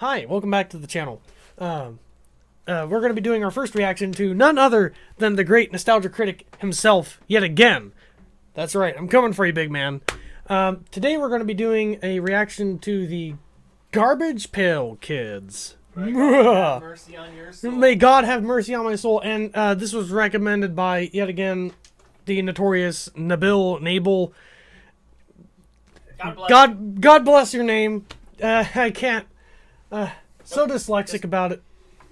Hi, welcome back to the channel. We're going to be doing our first reaction to none other than the great nostalgia critic himself, yet again. That's right, I'm coming for you, big man. Today we're going to be doing a reaction to the Garbage Pail Kids. May God have mercy on your soul. May God have mercy on my soul. And this was recommended by, yet again, the notorious Nabel. God bless your name. I can't. So dyslexic about it.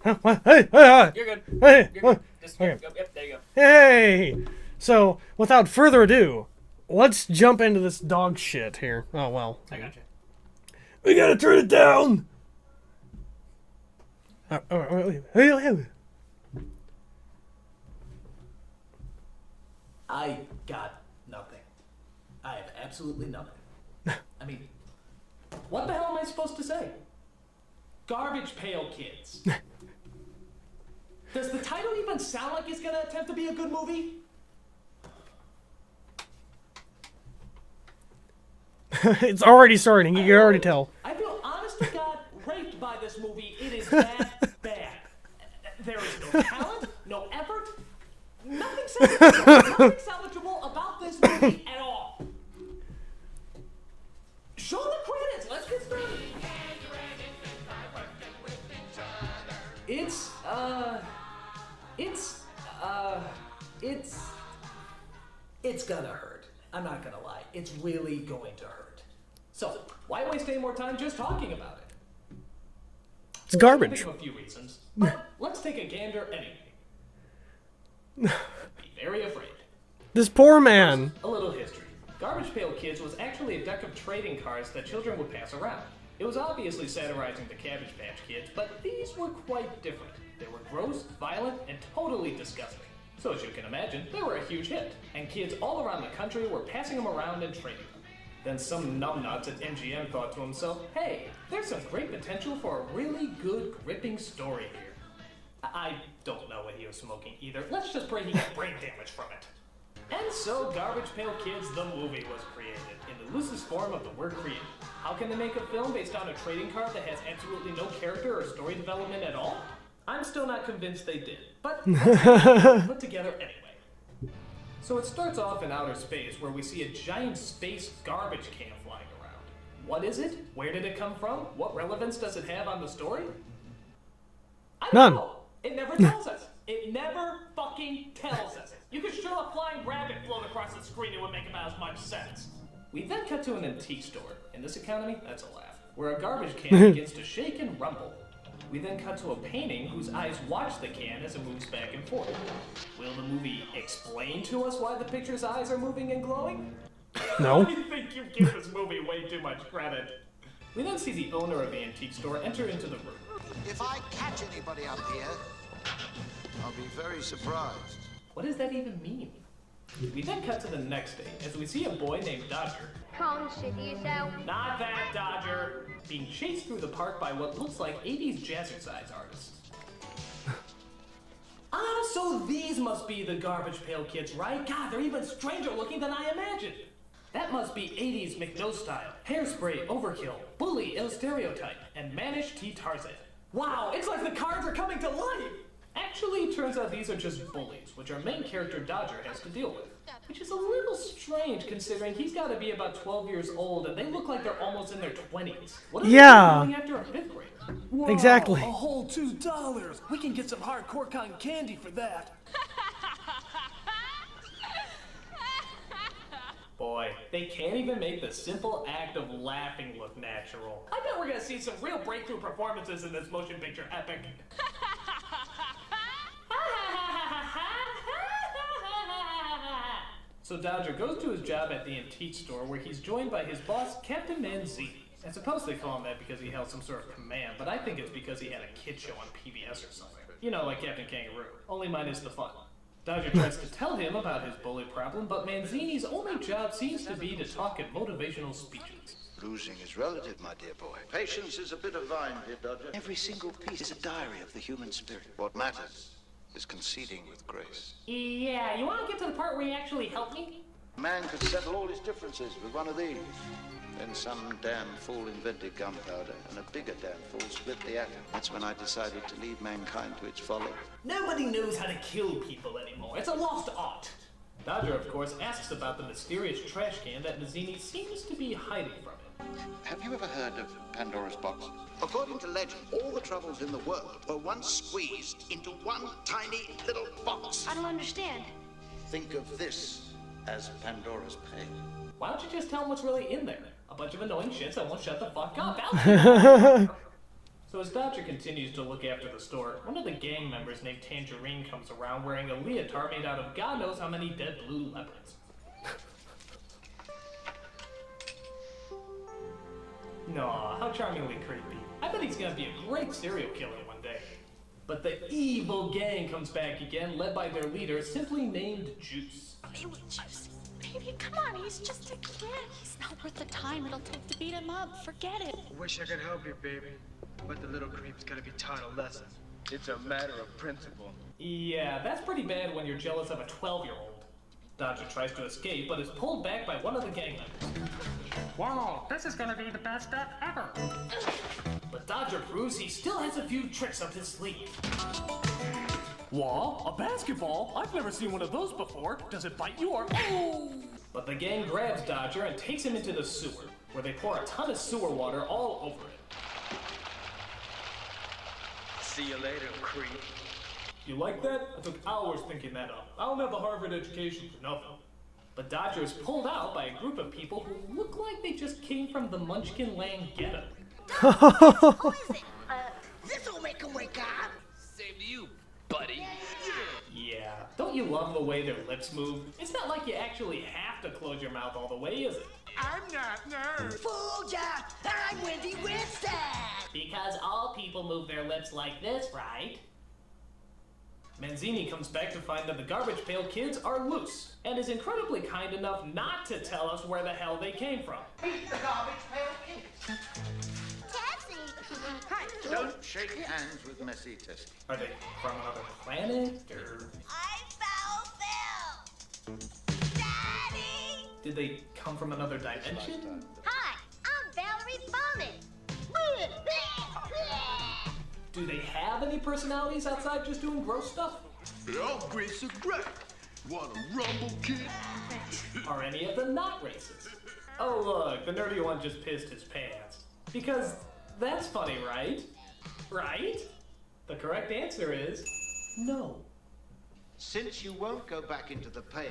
You're good. Hey. You're good. Just, Okay. Yep, there you go. Hey. So, without further ado, let's jump into this dog shit here. Oh well. I got you. We gotta turn it down. I got nothing. I have absolutely nothing. I mean, what the hell am I supposed to say? Garbage Pail Kids. Does the title even sound like it's gonna attempt to be a good movie? It's already starting. You can already tell. I feel, honest to God, raped by this movie. It is that bad. There is no talent, no effort, nothing salvageable about this movie at all. Show the credits. Let's get started. It's gonna hurt. I'm not gonna lie. It's really going to hurt. So, why waste any more time just talking about it? It's garbage. I think of a few reasons, but let's take a gander anyway. Be very afraid. This poor man. A little history. Garbage Pail Kids was actually a deck of trading cards that children would pass around. It was obviously satirizing the Cabbage Patch Kids, but these were quite different. They were gross, violent, and totally disgusting. So as you can imagine, they were a huge hit, and kids all around the country were passing them around and trading them. Then some numbnuts at MGM thought to himself, hey, there's some great potential for a really good, gripping story here. I don't know what he was smoking either. Let's just pray he got brain damage from it. And so Garbage Pail Kids, the movie, was created, in the loosest form of the word created. How can they make a film based on a trading card that has absolutely no character or story development at all? I'm still not convinced they did, but put together anyway. So it starts off in outer space where we see a giant space garbage can flying around. What is it? Where did it come from? What relevance does it have on the story? I don't None. know. It never tells us. It never fucking tells us. You could show a flying rabbit float across the screen, it would make about as much sense. We then cut to an antique store. In this economy, that's a laugh. Where a garbage can begins to shake and rumble. We then cut to a painting whose eyes watch the can as it moves back and forth. Will the movie explain to us why the picture's eyes are moving and glowing? No. I think you give this movie way too much credit. We then see the owner of the antique store enter into the room. If I catch anybody up here, I'll be very surprised. What does that even mean? We then cut to the next day as we see a boy named Dodger. Can't shit yourself. Not that Dodger! Being chased through the park by what looks like 80s jazzercise artists. So these must be the Garbage Pail Kids, right? God, they're even stranger looking than I imagined. That must be 80s McNo style, Hairspray, Overkill, Bully, Il Stereotype, and Manish T. Tarzan. Wow, it's like the cards are coming to life! Actually, it turns out these are just bullies, which our main character Dodger has to deal with. Which is a little strange considering he's got to be about 12 years old and they look like they're almost in their 20s. What are they doing after a 5th grader? Whoa, Exactly. A whole $2. We can get some hardcore cotton candy for that. Boy, they can't even make the simple act of laughing look natural. I bet we're gonna see some real breakthrough performances in this motion picture epic. So Dodger goes to his job at the antique store where he's joined by his boss, Captain Manzini. I suppose they call him that because he held some sort of command, but I think it's because he had a kid show on PBS or something. You know, like Captain Kangaroo, only minus the fun. Dodger tries to tell him about his bully problem, but Manzini's only job seems to be to talk at motivational speeches. Losing is relative, my dear boy. Patience is a bit of vine, dear Dodger. Every single piece is a diary of the human spirit. What matters is conceding with grace. Yeah, you want to get to the part where you actually help me? A man could settle all his differences with one of these. Then some damn fool invented gunpowder, and a bigger damn fool split the atom. That's when I decided to leave mankind to its folly. Nobody knows how to kill people anymore. It's a lost art. Dodger, of course, asks about the mysterious trash can that Mazzini seems to be hiding from him. Have you ever heard of Pandora's box? According to legend, all the troubles in the world were once squeezed into one tiny little box. I don't understand. Think of this as Pandora's pail. Why don't you just tell him what's really in there? A bunch of annoying shits that won't shut the fuck up. So as Dodger continues to look after the store, one of the gang members named Tangerine comes around wearing a leotard made out of God knows how many dead blue leopards. Aw, how charmingly creepy. I bet he's gonna be a great serial killer one day. But the evil gang comes back again, led by their leader, simply named Juice. Baby Juice. Baby, come on, he's just a kid. He's not worth the time it'll take to beat him up. Forget it. Wish I could help you, baby. But the little creep's gotta be taught a lesson. It's a matter of principle. Yeah, that's pretty bad when you're jealous of a 12-year-old. Dodger tries to escape, but is pulled back by one of the gang members. Whoa, this is gonna be the best step ever. But Dodger proves he still has a few tricks up his sleeve. What? A basketball? I've never seen one of those before. Does it bite you or... Oh! But the gang grabs Dodger and takes him into the sewer, where they pour a ton of sewer water all over it. See you later, creep. You like that? I took hours thinking that up. I don't have a Harvard education for nothing. But Dodger is pulled out by a group of people who look like they just came from the Munchkin Land ghetto. Who is it? This'll make him wake up. Same to you, buddy. Yeah, don't you love the way their lips move? It's not like you actually have to close your mouth all the way, is it? I'm not nerd. Fooled ya! I'm Wendy Winston! Because all people move their lips like this, right? Manzini comes back to find that the Garbage Pail Kids are loose, and is incredibly kind enough not to tell us where the hell they came from. Meet the Garbage Pail Kids. Tessie! Hi. Don't shake hands with Messy Tessie. Are they from another planet, or I found Phil! Daddy! did they come from another dimension? Hi, I'm Valerie Bowman. Do they have any personalities outside just doing gross stuff? I'm Grace of Grey. Wanna rumble, kid? Are any of them not racist? Oh look, the nerdy one just pissed his pants. Because that's funny, right? Right? The correct answer is no. Since you won't go back into the pail,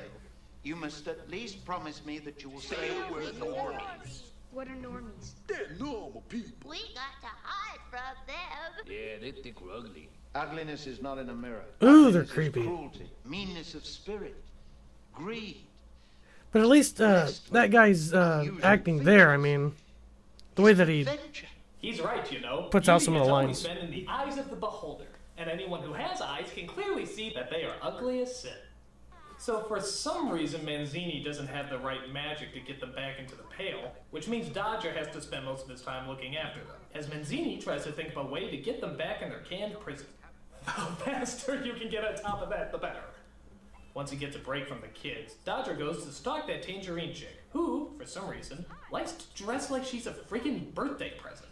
you must at least promise me that you will say We're normies. What are normies? They're normal people. We got to hide from them. Yeah, they think we're ugly. ugliness is not in a mirror. Ooh, they're Ugliness is creepy. Cruelty, meanness of spirit, greed. But at least that guy's acting there. I mean, the way that he Adventure. He's right, you know. Puts out Beauty some of has the always lines. been in the eyes of the beholder, and anyone who has eyes can clearly see that they are ugly as sin. So for some reason, Manzini doesn't have the right magic to get them back into the pail, which means Dodger has to spend most of his time looking after them, as Manzini tries to think of a way to get them back in their canned prison. The faster you can get on top of that, the better. Once he gets a break from the kids, Dodger goes to stalk that Tangerine chick, who, for some reason, likes to dress like she's a freaking birthday present.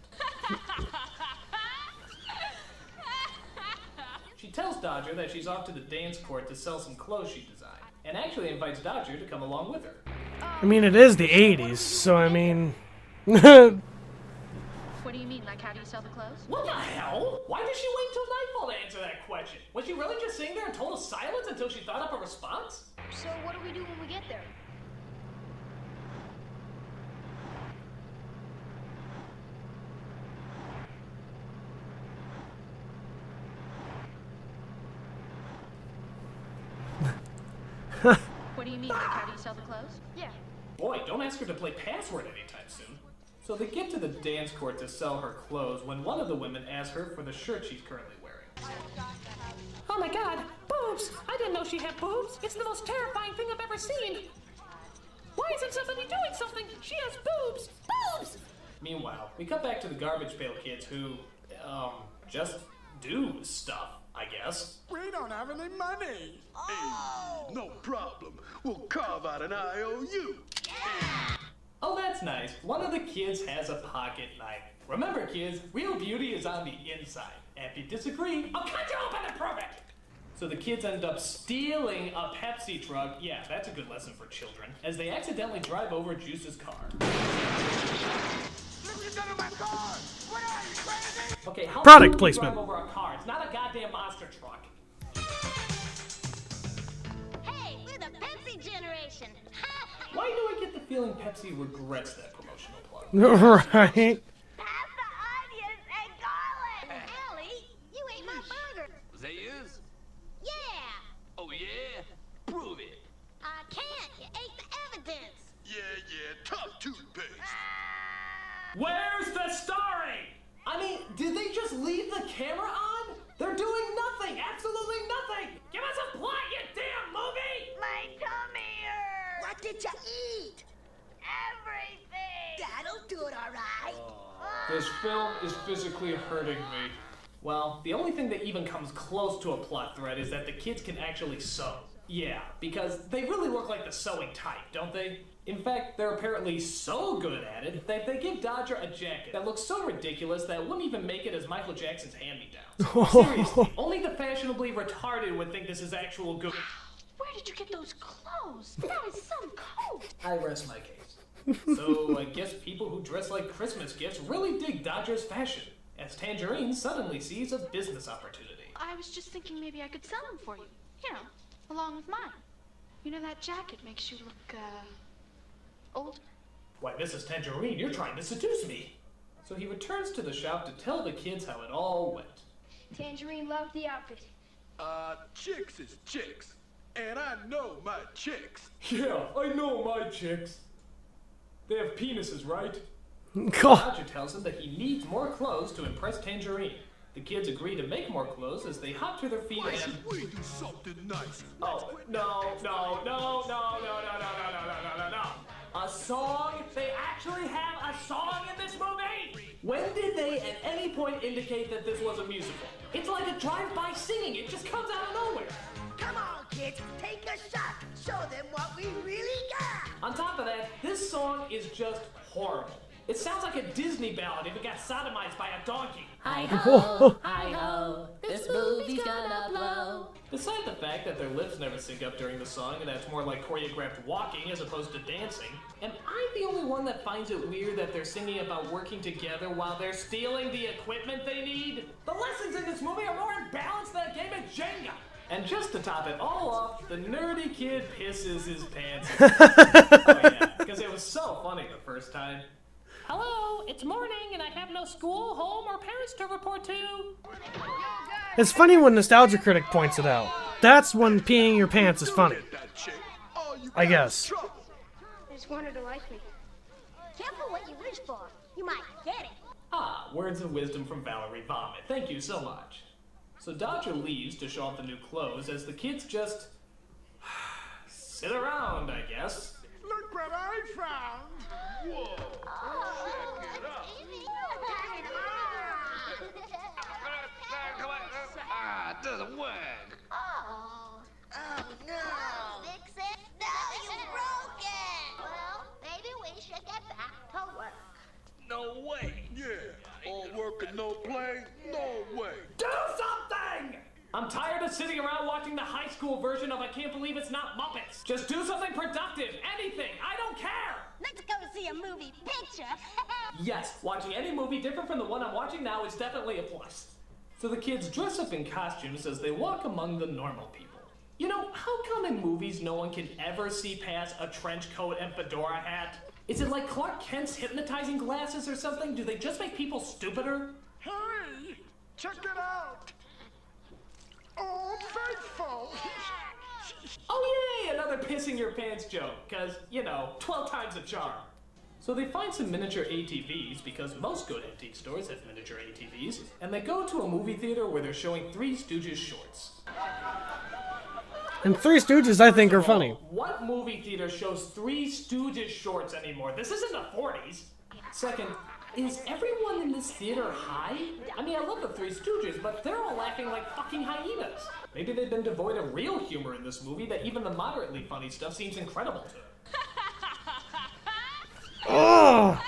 She tells Dodger that she's off to the dance court to sell some clothes she designed, and actually invites Dodger to come along with her. I mean, it is the 80s, so I mean... What do you mean, like how do you sell the clothes? What the hell? Why did she wait till nightfall to answer that question? Was she really just sitting there in total silence until she thought up a response? So what do we do when we get there? What do you mean, like how do you sell the clothes? Yeah. Boy, don't ask her to play password anytime soon. So they get to the dance court to sell her clothes when one of the women asks her for the shirt she's currently wearing. Oh my god, boobs! I didn't know she had boobs. It's the most terrifying thing I've ever seen. Why isn't somebody doing something? She has boobs! Boobs! Meanwhile, we cut back to the Garbage Pail Kids who, just do stuff, I guess. We don't have any money. Hey, no problem. We'll carve out an IOU. Oh, that's nice. One of the kids has a pocket knife. Remember, kids, real beauty is on the inside. And if you disagree, I'll cut you open and prove it! So the kids end up stealing a Pepsi truck. Yeah, that's a good lesson for children. As they accidentally drive over Juice's car. Okay, how Product do you placement. drive over a car? It's not a goddamn monster truck. Hey, we're the Pepsi generation. Why do I get the feeling Pepsi regrets that promotional plug? Right? Pass the onions and garlic. Ellie, you ate my burger. They is? Yeah. Oh yeah? Prove it. I can't. You ate the evidence. Yeah, tough toothpaste. Where's the starring? I mean, did they just leave the camera on? They're doing nothing, absolutely nothing. Give us a plot, you damn movie! My tummy hurts. What did you eat? Everything. That'll do it, all right. This film is physically hurting me. Well, the only thing that even comes close to a plot thread is that the kids can actually sew. Yeah, because they really look like the sewing type, don't they? In fact, they're apparently so good at it that they give Dodger a jacket that looks so ridiculous that it wouldn't even make it as Michael Jackson's hand-me-downs. Seriously, only the fashionably retarded would think this is actual good. Where did you get those clothes? That is some coat. I rest my case. So I guess people who dress like Christmas gifts really dig Dodger's fashion, as Tangerine suddenly sees a business opportunity. I was just thinking maybe I could sell them for you. You know, along with mine. You know that jacket makes you look, older. Why, Mrs. Tangerine, you're trying to seduce me. So he returns to the shop to tell the kids how it all went. Tangerine loved the outfit. Chicks is chicks. And I know my chicks. Yeah, I know my chicks. They have penises, right? God. Dodger tells him that he needs more clothes to impress Tangerine. The kids agree to make more clothes as they hop to their feet Why and... should we do something nice? Oh, no. A song? They actually have a song in this movie? When did they at any point indicate that this was a musical? It's like a drive-by singing. It just comes out of nowhere. Come on, kids, take a shot. Show them what we really got. On top of that, this song is just horrible. It sounds like a Disney ballad if it got sodomized by a donkey. Hi-ho, this movie's gonna blow. Besides the fact that their lips never sync up during the song and that's more like choreographed walking as opposed to dancing, am I the only one that finds it weird that they're singing about working together while they're stealing the equipment they need? The lessons in this movie are more imbalanced than a game of Jenga. And just to top it all off, the nerdy kid pisses his pants. Oh yeah, because it was so funny the first time. Hello, it's morning and I have no school, home, or parents to report to. It's funny when Nostalgia Critic points it out. That's when peeing your pants is funny. I guess. I just wanted to like me. Careful what you wish for. You might get it. Ah, words of wisdom from Valerie Vomit. Thank you so much. So Dodger leaves to show off the new clothes as the kids just sit around, I guess. Look what I found! Whoa! Check it out! It doesn't work. Oh no! Fix it? No, you broke it! Well, maybe we should get back to work. No way. Yeah, all work and no play? No way! Do something! I'm tired of sitting around watching the high school version of I Can't Believe It's Not Muppets. Just do something productive, anything, I don't care! Let's go see a movie picture. Yes, watching any movie different from the one I'm watching now is definitely a plus. So the kids dress up in costumes as they walk among the normal people. You know, how come in movies no one can ever see past a trench coat and fedora hat? Is it like Clark Kent's hypnotizing glasses or something? Do they just make people stupider? Hey! Check it out! Old Faithful! Oh yay, another pissing your pants joke, cause, you know, 12 times a charm. So they find some miniature ATVs, because most good antique stores have miniature ATVs, and they go to a movie theater where they're showing Three Stooges shorts. And Three Stooges, I think, are funny. What movie theater shows Three Stooges shorts anymore? This isn't the 40s. Second, is everyone in this theater high? I mean, I love the Three Stooges, but they're all laughing like fucking hyenas. Maybe they've been devoid of real humor in this movie that even the moderately funny stuff seems incredible to. Ugh.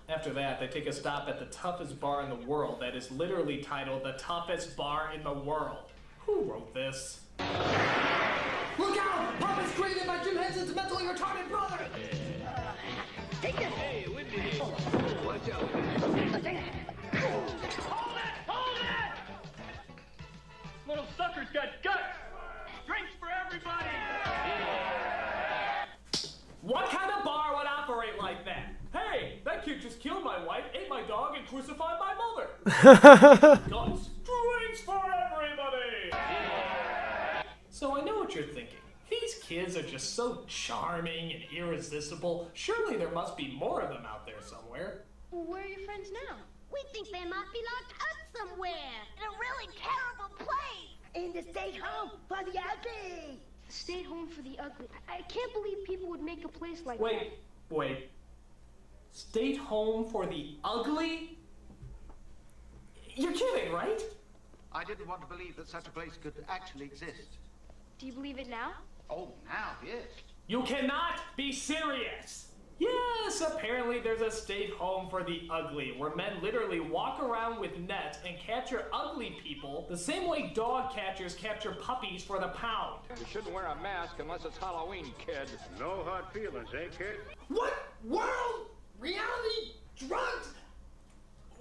After that, they take a stop at the toughest bar in the world that is literally titled The Toughest Bar in the World. Who wrote this? Look out! Pop is created by Jim Henson's mentally retarded brother! Take this! Hey, Wendy! Watch out! Hold it! Little sucker's got guts! Drinks for everybody! What kind of bar would operate like that? Hey, that kid just killed my wife, ate my dog, and crucified my mother. Guts, drinks for everybody. So I know what you're thinking. These kids are just so charming and irresistible. Surely there must be more of them out there somewhere. Well, where are your friends now? We think they might be locked up somewhere. In a really terrible place. In the state home for the ugly! Stay home for the ugly. I can't believe people would make a place like that. Wait. State home for the ugly? You're kidding, right? I didn't want to believe that such a place could actually exist. Do you believe it now? Oh, now, yes. You cannot be serious! Yes, apparently there's a state home for the ugly, where men literally walk around with nets and capture ugly people the same way dog catchers capture puppies for the pound. You shouldn't wear a mask unless it's Halloween, kid. No hard feelings, eh, kid? What world? Reality? Drugs?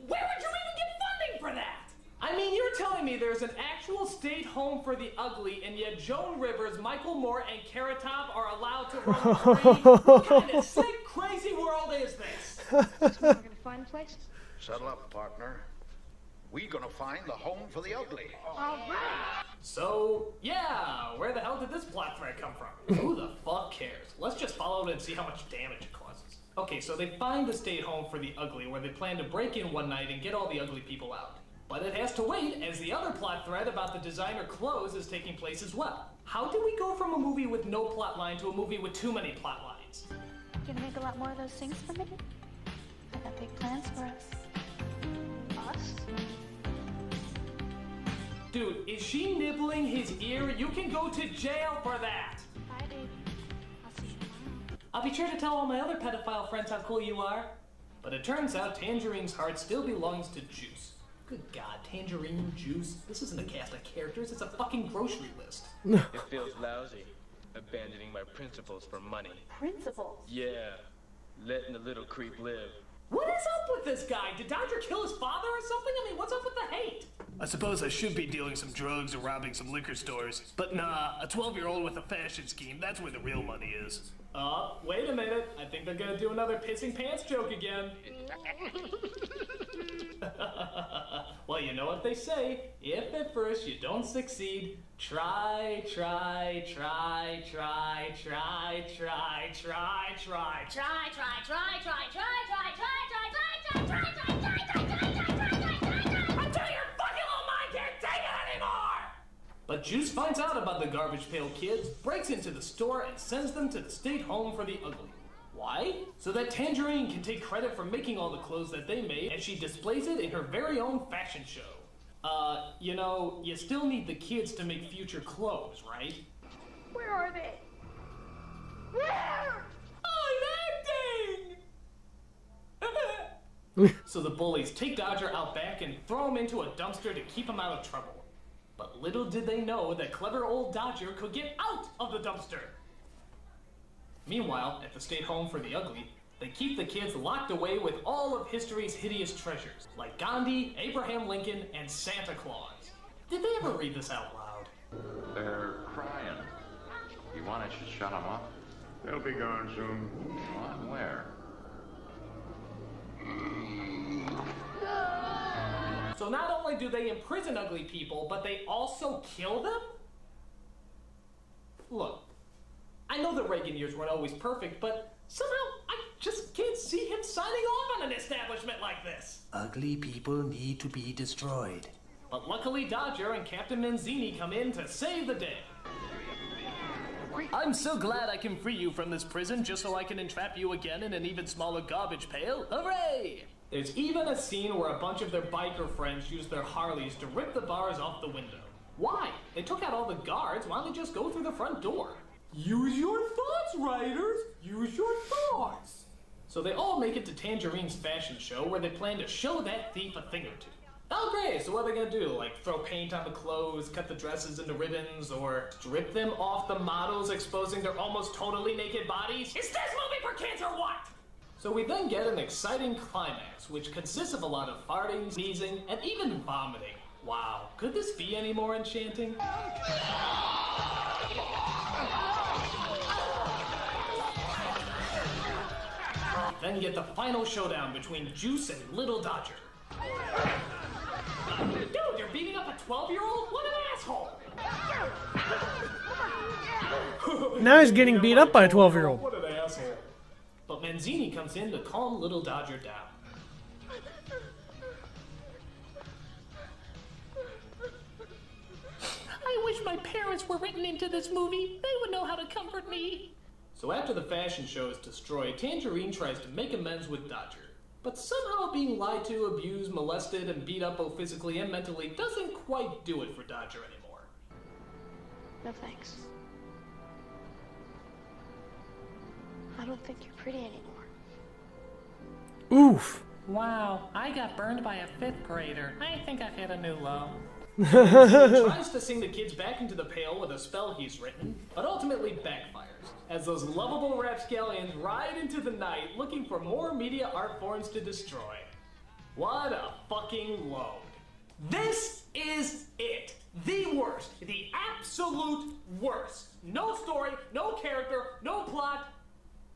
Where would you even get funding for that? I mean, you're telling me there's an actual state home for the ugly, and yet Joan Rivers, Michael Moore, and Carrot Top are allowed to run free? What kind of sick, crazy world is this? So we're gonna find a place? Settle up, partner. We're gonna find the home for the ugly. All right. So, yeah, where the hell did this plot thread come from? Who the fuck cares? Let's just follow it and see how much damage it causes. Okay, so they find the state home for the ugly, where they plan to break in one night and get all the ugly people out. But it has to wait, as the other plot thread about the designer clothes is taking place as well. How do we go from a movie with no plot line to a movie with too many plot lines? Gonna make a lot more of those things for me? I got big plans for us. Us? Dude, is she nibbling his ear? You can go to jail for that! Bye, baby. I'll see you tomorrow. I'll be sure to tell all my other pedophile friends how cool you are. But it turns out Tangerine's heart still belongs to Juice. Good God, Tangerine, Juice. This isn't a cast of characters, it's a fucking grocery list. It feels lousy, abandoning my principles for money. Principles? Yeah, letting the little creep live. What is up with this guy? Did Dodger kill his father or something? I mean, what's up with the hate? I suppose I should be dealing some drugs or robbing some liquor stores. But nah, a 12-year-old with a fashion scheme, that's where the real money is. Wait a minute. I think they're gonna do another pissing pants joke again. Well, you know what they say. If at first you don't succeed, try. Until your fucking little mind can't take it anymore! But Juice finds out about the Garbage Pail Kids, breaks into the store, and sends them to the state home for the ugly. Why? So that Tangerine can take credit for making all the clothes that they made, and she displays it in her very own fashion show. You know, you still need the kids to make future clothes, right? Where are they? Where? I'm acting! So the bullies take Dodger out back and throw him into a dumpster to keep him out of trouble. But little did they know that clever old Dodger could get out of the dumpster. Meanwhile, at the state home for the ugly, they keep the kids locked away with all of history's hideous treasures, like Gandhi, Abraham Lincoln, and Santa Claus. Did they ever read this out loud? They're crying. You want us to shut them up? They'll be gone soon. What? Where? So not only do they imprison ugly people, but they also kill them? Look, I know the Reagan years weren't always perfect, but somehow I just can't see him signing off on an establishment like this. Ugly people need to be destroyed. But luckily Dodger and Captain Manzini come in to save the day. I'm so glad I can free you from this prison just so I can entrap you again in an even smaller garbage pail. Hooray! There's even a scene where a bunch of their biker friends use their Harleys to rip the bars off the window. Why? They took out all the guards, why don't they just go through the front door? Use your thoughts, writers! Use your thoughts! So they all make it to Tangerine's fashion show where they plan to show that thief a thing or two. Oh great, so what are they gonna do? Like throw paint on the clothes, cut the dresses into ribbons, or strip them off the models, exposing their almost totally naked bodies? Is this movie for kids or what? So we then get an exciting climax, which consists of a lot of farting, sneezing, and even vomiting. Wow, could this be any more enchanting? Then get the final showdown between Juice and Little Dodger. Dude, you're beating up a 12-year-old? What an asshole! Now he's getting beat up by a 12-year-old. What an asshole. But Manzini comes in to calm Little Dodger down. I wish my parents were written into this movie. They would know how to comfort me. So after the fashion show is destroyed, Tangerine tries to make amends with Dodger. But somehow being lied to, abused, molested, and beat up both physically and mentally doesn't quite do it for Dodger anymore. No thanks. I don't think you're pretty anymore. Oof. Wow, I got burned by a 5th grader. I think I've hit a new low. He tries to sing the kids back into the pale with a spell he's written, but ultimately backfires, as those lovable rapscallions ride into the night looking for more media art forms to destroy. What a fucking load. This is it. The worst. The absolute worst. No story, no character, no plot,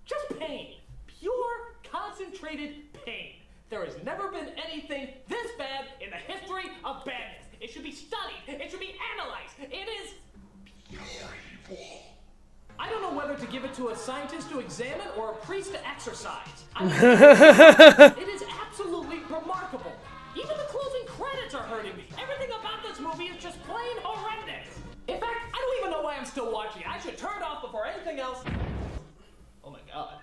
just pain. Pure, concentrated pain. There has never been anything this bad in the history of badness. It should be studied. It should be analyzed. It is beautiful. I don't know whether to give it to a scientist to examine or a priest to exercise. I mean, it is absolutely remarkable. Even the closing credits are hurting me. Everything about this movie is just plain horrendous. In fact, I don't even know why I'm still watching. I should turn it off before anything else. Oh my god.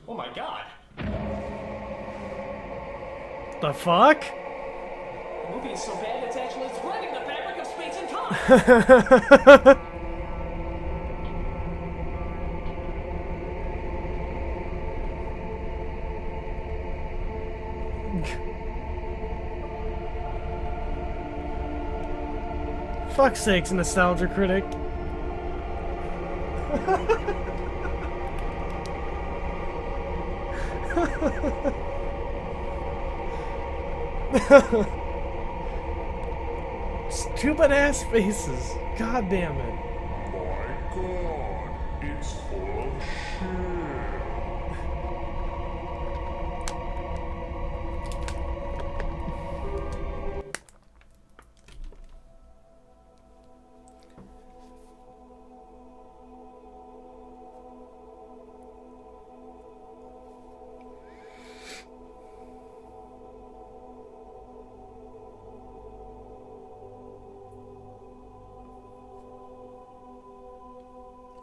Oh my god. The fuck? The movie is so bad it's actually threading the fabric of space and time. Fuck's sakes, Nostalgia Critic. Stupid ass faces. God damn it. My god, it's full of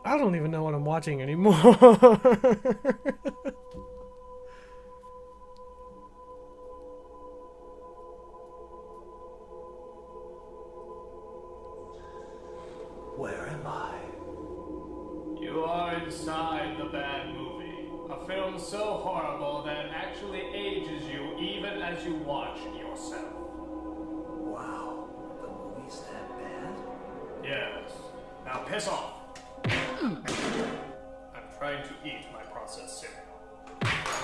I don't even know what I'm watching anymore. Where am I? You are inside the bad movie. A film so horrible that it actually ages you even as you watch yourself. Wow, the movie's that bad? Yes. Now piss off. I'm trying to eat my processed cereal.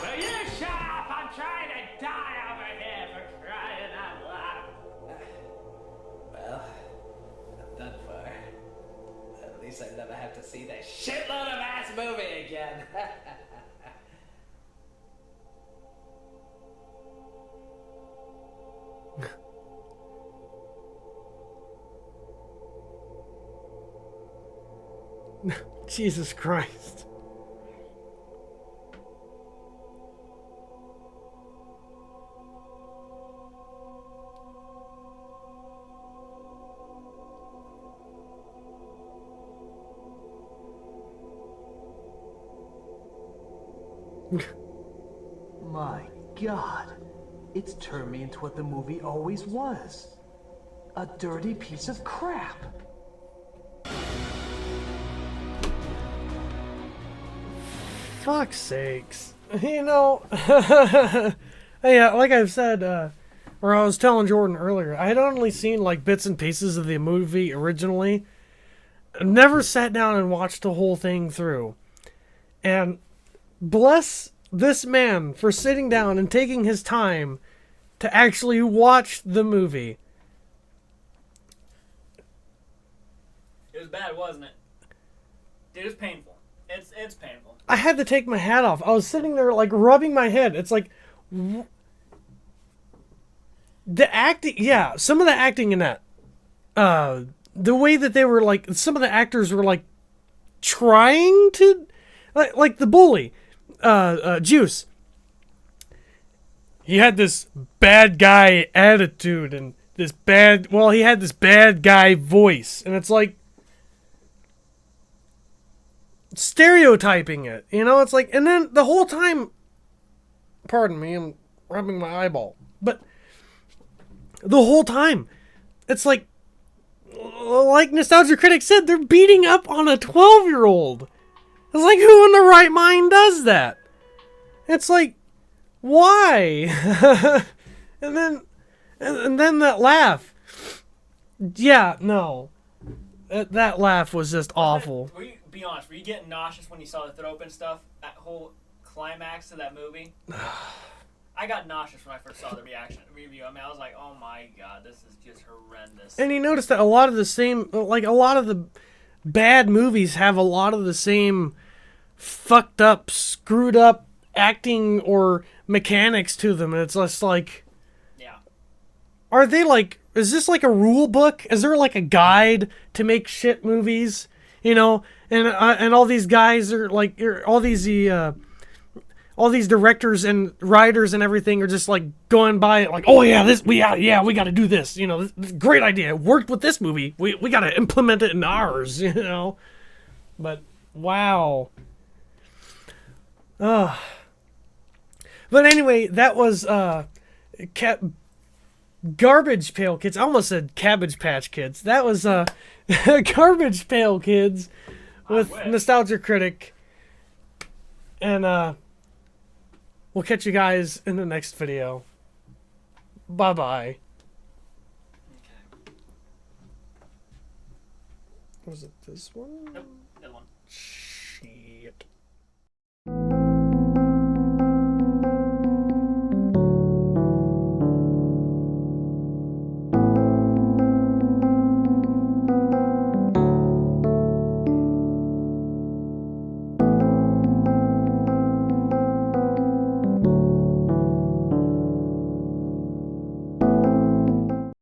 Will you shut up? I'm trying to die over here for crying out loud. Well, I'm done for. At least I never have to see that shitload of ass movie again. Jesus Christ. My God, it's turned me into what the movie always was. A dirty piece of crap. Fuck's sakes. You know, yeah, like I've said, or I was telling Jordan earlier, I had only seen like bits and pieces of the movie originally. Never sat down and watched the whole thing through. And bless this man for sitting down and taking his time to actually watch the movie. It was bad, wasn't it? Dude, it's painful. It's painful. I had to take my hat off. I was sitting there like rubbing my head. It's like the acting, yeah, some of the acting in that, the way that they were like, some of the actors were like trying to, like the bully, Juice. He had this bad guy attitude and he had this bad guy voice, and it's like stereotyping it, you know? It's like, and then the whole time, pardon me, I'm rubbing my eyeball, but the whole time, it's like Nostalgia Critic said, they're beating up on a 12-year-old. It's like, who in the right mind does that? It's like, why? and then that laugh. Yeah, no. That laugh was just awful. Be honest, were you getting nauseous when you saw the throat and stuff? That whole climax to that movie? I got nauseous when I first saw the review. I mean, I was like, oh my god, this is just horrendous. And you notice that a lot of the bad movies have a lot of the same fucked up, screwed up acting or mechanics to them. And it's just like, yeah. Are they like, is this like a rule book? Is there like a guide to make shit movies? You know, and all these guys are like, all these directors and writers and everything are just like going by it like, oh yeah, we got to do this. You know, this great idea. It worked with this movie. We got to implement it in ours. You know, but wow. But anyway, that was Garbage Pail Kids. I almost said Cabbage Patch Kids. That was Garbage Pail Kids with Nostalgia Critic. And we'll catch you guys in the next video. Bye-bye. Okay. Was it this one? Nope, that one.